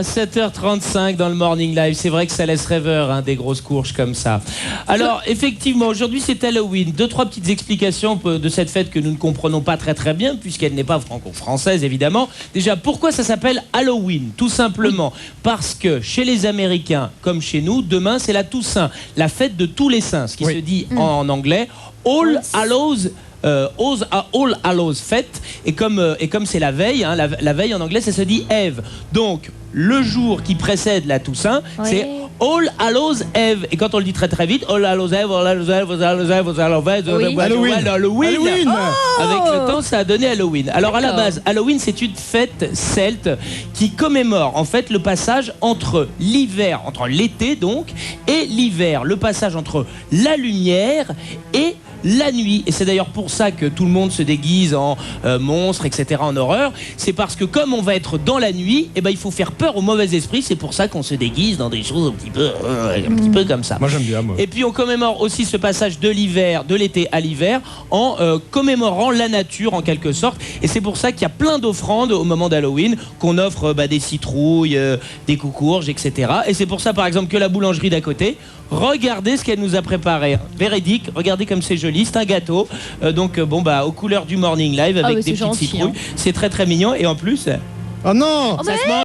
7h35 dans le Morning Live, c'est vrai que ça laisse rêveur, hein, des grosses courges comme ça. Alors effectivement, aujourd'hui c'est Halloween. Deux, trois petites explications de cette fête que nous ne comprenons pas très bien, puisqu'elle n'est pas franco-française évidemment. Déjà, pourquoi ça s'appelle Halloween? Tout simplement parce que chez les Américains, comme chez nous, demain c'est la Toussaint, la fête de tous les saints, ce qui se dit en anglais All Hallows. All Hallows Fête, et comme c'est la veille, hein, la veille en anglais ça se dit Eve. Donc le jour qui précède la Toussaint, c'est All Hallows Eve. Et quand on le dit très vite, All Hallows Eve, All Hallows Eve, All Hallows Eve, Halloween. Avec le temps, ça a donné Halloween. Alors à la base, Halloween, c'est une fête celte qui commémore en fait le passage entre l'hiver, entre l'été donc, et l'hiver. Le passage entre la lumière et la nuit. Et c'est d'ailleurs pour ça que tout le monde se déguise en monstres, etc., en horreur. C'est parce que comme on va être dans la nuit, eh ben, il faut faire peur aux mauvais esprits. C'est pour ça qu'on se déguise dans des choses un petit peu comme ça. Moi j'aime bien, moi. Et puis on commémore aussi ce passage de l'hiver, de l'été à l'hiver, en commémorant la nature en quelque sorte. Et c'est pour ça qu'il y a plein d'offrandes au moment d'Halloween, qu'on offre des citrouilles, des coucourges, etc. Et c'est pour ça par exemple que la boulangerie d'à côté, regardez ce qu'elle nous a préparé. Véridique, regardez comme c'est joli, c'est un gâteau. Aux couleurs du Morning Live avec des petites citrouilles. Hein. C'est très mignon et en plus... Oh non, ça se mange.